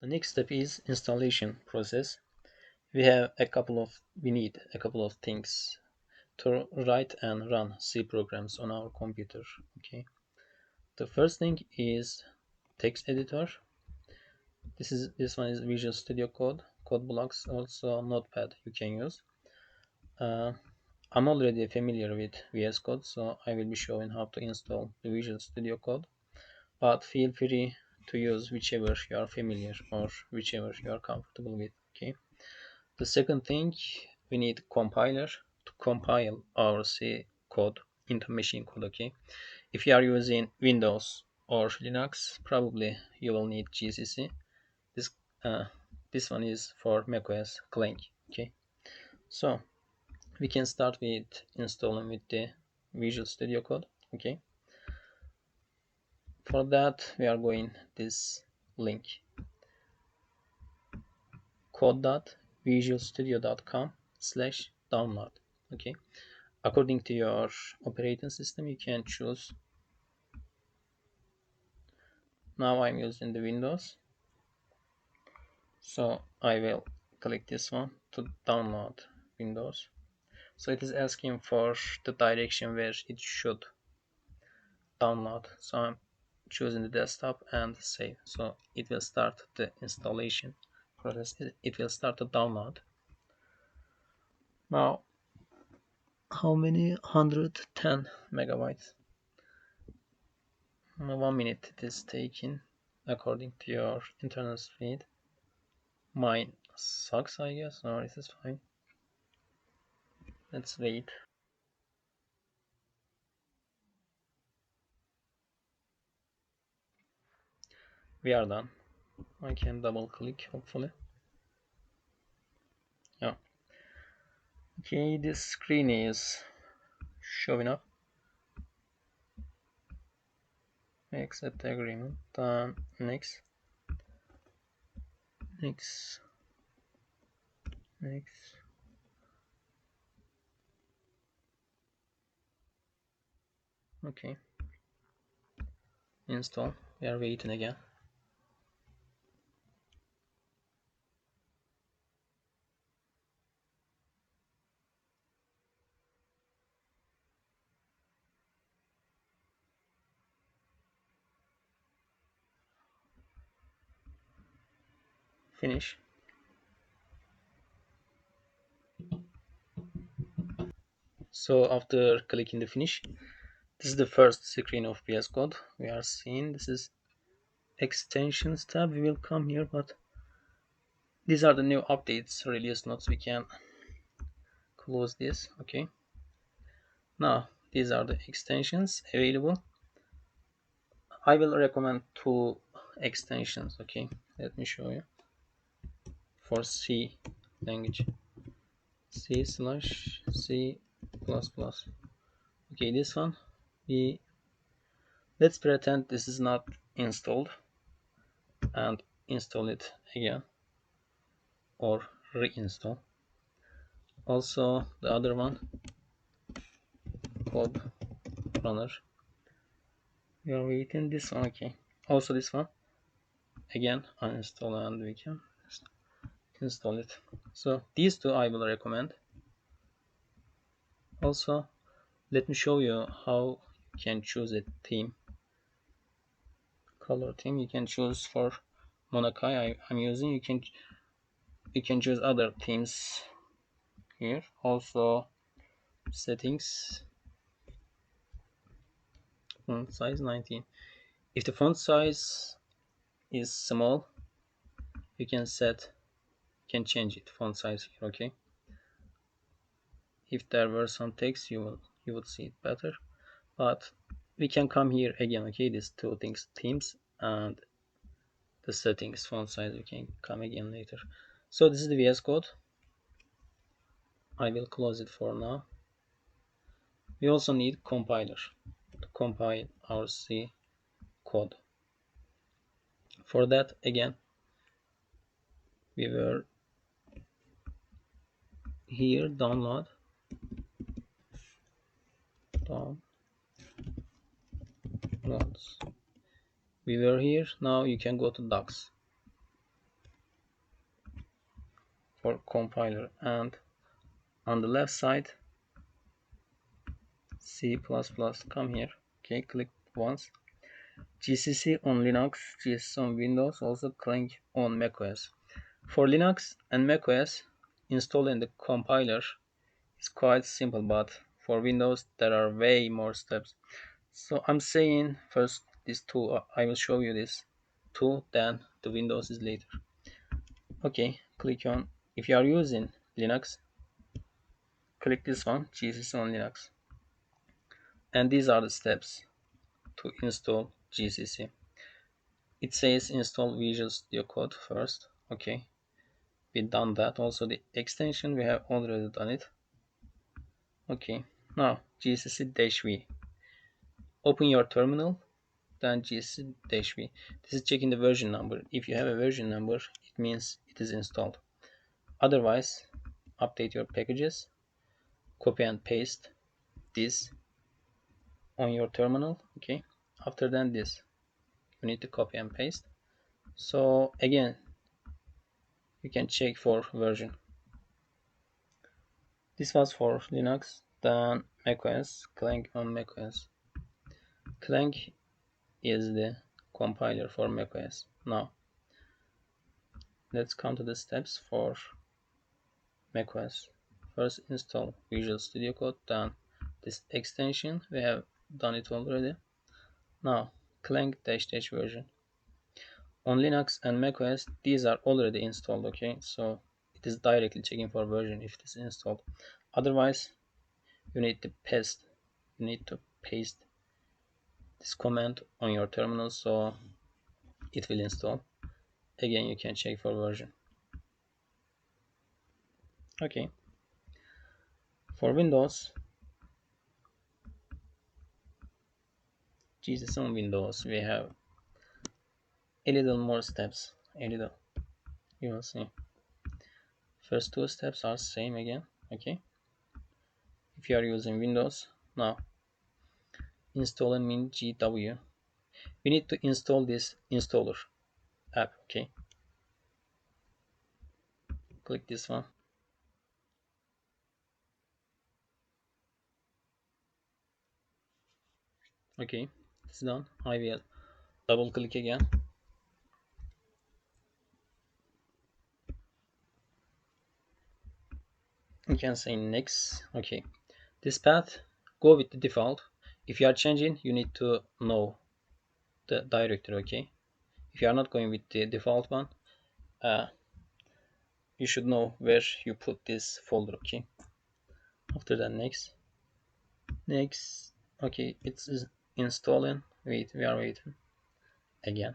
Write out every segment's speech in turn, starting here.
The next step is installation process. We need a couple of things to write and run C programs on our computer. Okay. The first thing is text editor. This one is Visual Studio Code, code blocks, also Notepad you can use. Uh, I'm already familiar with VS Code, so I will be showing how to install the Visual Studio Code. But feel free to use whichever you are familiar or whichever you are comfortable with. Okay. The second thing, we need compiler to compile our C code into machine code. Okay. If you are using Windows or Linux, probably you will need GCC. This uh, this one is for macOS Clang. Okay. So we can start with installing with the Visual Studio Code. Okay. For that, we are going this link code.visualstudio.com/download. Okay. According to your operating system, you can choose. Now I'm using the Windows, so I will click this one to download Windows. So it is asking for the direction where it should download. So I'm choosing the desktop and save. So it will start the installation process. It will start to download. Now, how many? 110 megabytes. 1 minute it is taking according to your internet speed. Mine sucks, I guess. No, this is fine. Let's wait. We are done. I can double click, hopefully. Yeah. Okay, this screen is showing up. Accept the agreement. Then next, next, next. Okay. Install. We are waiting again. Finish. So after clicking the finish, this is the first screen of VS Code we are seeing. This is extensions tab. We will come here, but these are the new updates, release notes. We can close this. Okay. Now these are the extensions available. I will recommend two extensions. Okay. Let me show you. For C language, C/C++. Okay, this one. We Let's pretend this is not installed and install it again or reinstall. Also the other one, code runner. We are waiting this one. Okay. Also this one. Again uninstall and we can install it. So these two I will recommend. Also, let me show you how you can choose a theme. Color theme you can choose for Monakai I'm using. You can choose other themes here. Also settings, font size 19. If the font size is small, you can change it font size here. Okay. If there were some text, you would see it better. But we can come here again. Okay, these two things, themes and the settings, font size. We can come again later. So this is the VS Code. I will close it for now. We also need compiler to compile our C code. For that, again, we were here, downloads. We were here. Now you can go to docs. for compiler, and on the left side C++. Come here. Okay, click once. GCC on Linux, GCC on Windows, also Clang on macOS. For Linux and macOS, installing the compiler is quite simple, but for Windows there are way more steps. So I'm saying first these two, I will show you this two, then the Windows is later. Okay, click on, if you are using Linux, click this one, GCC on Linux. And these are the steps to install GCC. It says install Visual Studio Code first. Okay, we done that. Also the extension, we have already done it. Okay, now gcc-v. Open your terminal, then gcc-v. This is checking the version number. If you have a version number, it means it is installed. Otherwise, update your packages, copy and paste this on your terminal. Okay, after then this, you need to copy and paste. So again, you can check for version. This was for Linux, then macOS, Clang on macOS. Clang is the compiler for macOS. Now, let's come to the steps for macOS. First, install Visual Studio Code, then this extension, we have done it already. Now, Clang -- version. On Linux and macOS, these are already installed, okay? So, it is directly checking for version if it is installed. Otherwise, you need to paste this command on your terminal, so it will install. Again, you can check for version. Okay, for Windows, GCC on Windows, we have a little more steps. A little, you will see. First two steps are same again. Okay, if you are using Windows, now install and min GW. We need to install this installer app. Okay, click this one. Okay, it's done. I will double click again. You can say next. Okay, this path, go with the default. If you are changing, you need to know the directory. Okay, if you are not going with the default one, you should know where you put this folder. Okay, after that next. Okay, it's installing. Wait, we are waiting again.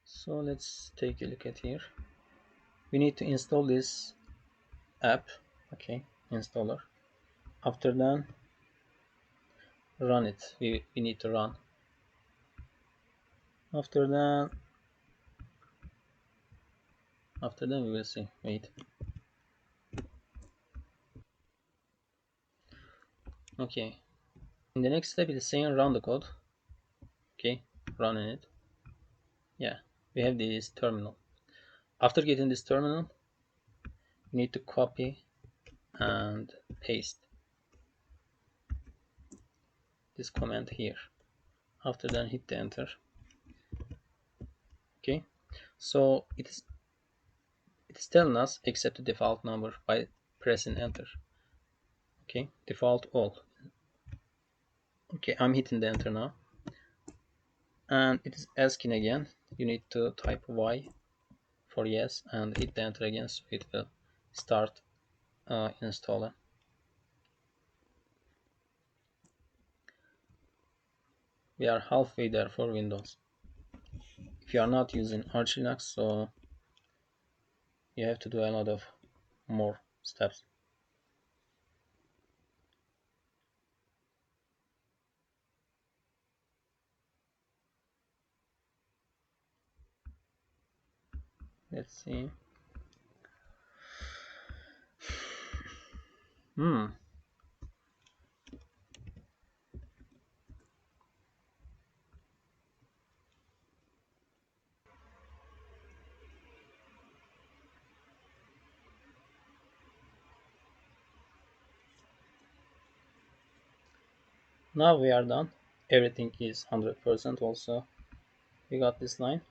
So let's take a look at here. We need to install this app. Okay, installer. After that, run it. We need to run. After that we will see. Wait. Okay, in the next step it is saying run the code. Okay, running it. Yeah, we have this terminal. After getting this terminal, you need to copy and paste this command here. After that, hit the enter. Okay, so it is telling us accept the default number by pressing enter. Okay, default all. Okay, I'm hitting the enter now, and it is asking again. You need to type Y for yes and hit the enter again, so it will start installing. We are halfway there for Windows. If you are not using Arch Linux, so you have to do a lot of more steps. Let's see. Now we are done. Everything is 100% also. We got this line.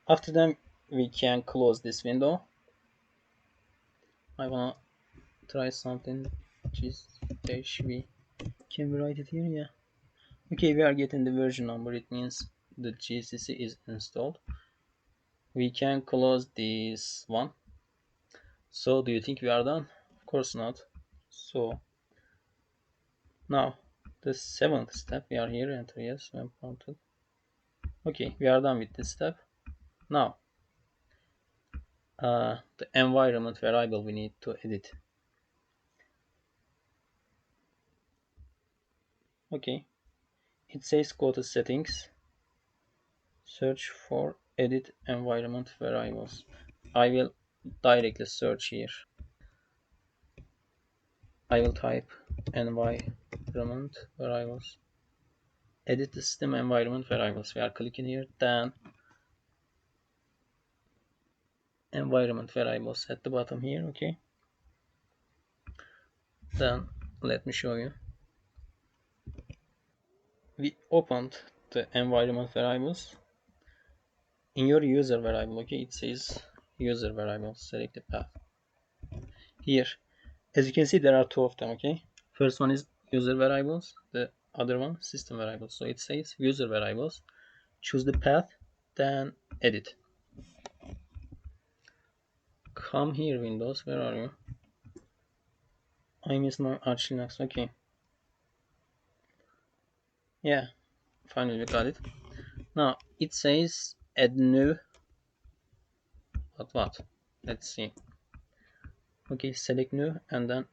After that, we can close this window. I wanna try something. -v. Can we write it here? Yeah. Okay, we are getting the version number. It means the GCC is installed. We can close this one. So do you think we are done? Of course not. So now the seventh step, we are here, enter yes when prompted. Okay, we are done with this step. Now the environment variable we need to edit. Okay, it says go to settings, search for edit environment variables. I will directly search here. I will type environment variables, edit the system environment variables. We are clicking here, then environment variables at the bottom here. Okay, then let me show you. We opened the environment variables. In your user variable, okay, it says user variable, select the path. Here, as you can see, there are two of them, okay? First one is user variables, the other one system variables. So it says user variables, choose the path, then edit. Come here, Windows, where are you? I miss my Arch Linux, okay. Yeah, finally we got it. Now, it says add new, but what? Let's see. Okay, select new and then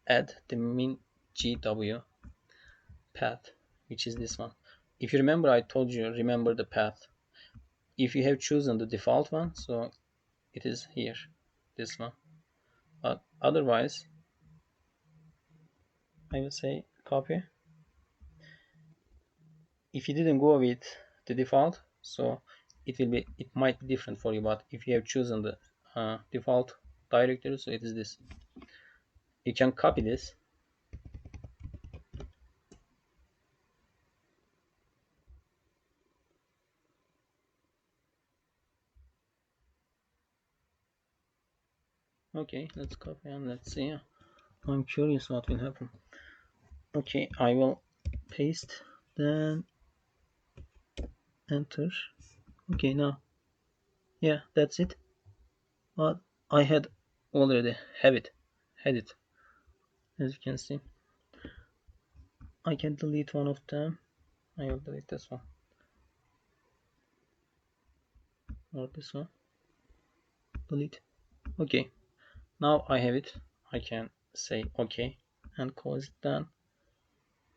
add the min GW path, which is this one. If you remember, I told you remember the path. If you have chosen the default one, so it is here, this one. But otherwise, I will say copy. If you didn't go with the default, so it might be different for you. But if you have chosen the default directory, so it is this. You can copy this. Okay, let's copy and let's see. I'm curious what will happen. Okay, I will paste, then enter. Okay, now, yeah, that's it. But I had already had it, as you can see. I can delete one of them. I will delete this one or this one. Delete. Okay, now I have it. I can say okay and close it down.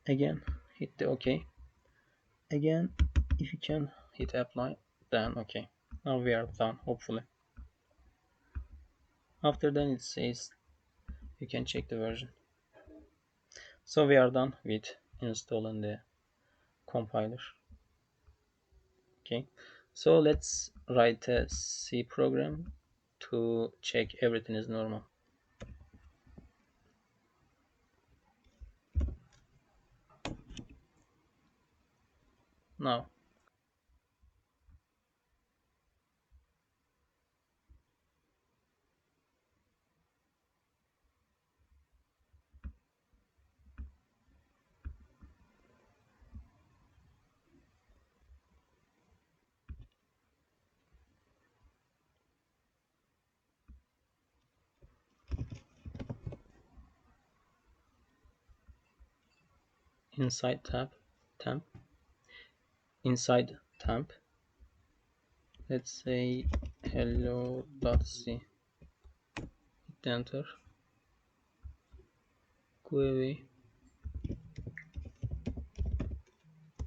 Again, hit the okay. Again, if you can hit apply, then okay. Now we are done, hopefully. After that, it says you can check the version. So we are done with installing the compiler. Okay, so let's write a C program to check everything is normal. Now, inside temp, inside temp, let's say hello.c, hit enter, query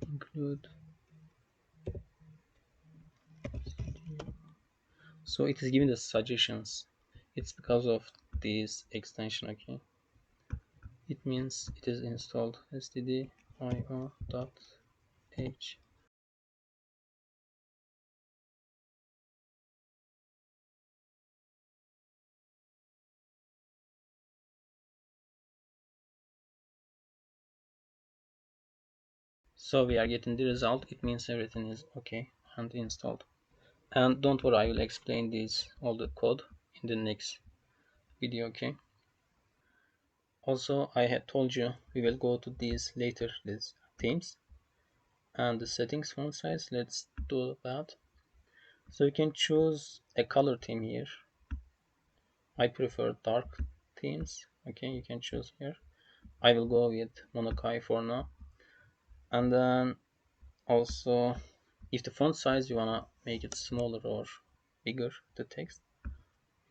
include. So it is giving the suggestions. It's because of this extension, okay? It means it is installed stdio.h. So we are getting the result. It means everything is okay and installed. And don't worry, I will explain this all the code in the next video. Okay. Also, I had told you we will go to these later, these themes and the settings font size. Let's do that. So you can choose a color theme here. I prefer dark themes. Okay, you can choose here. I will go with Monokai for now. And then also, if the font size you wanna make it smaller or bigger, the text, you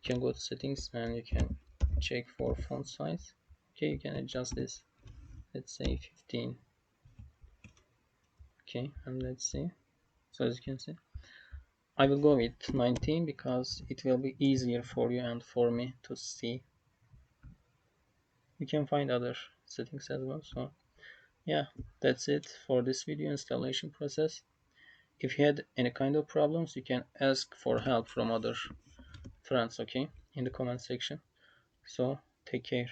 can go to settings and you can check for font size. Okay, you can adjust this. Let's say 15. Okay, and let's see. So as you can see, I will go with 19 because it will be easier for you and for me to see. You can find other settings as well. So yeah, that's it for this video installation process. If you had any kind of problems, you can ask for help from other friends, okay, in the comment section. So take care.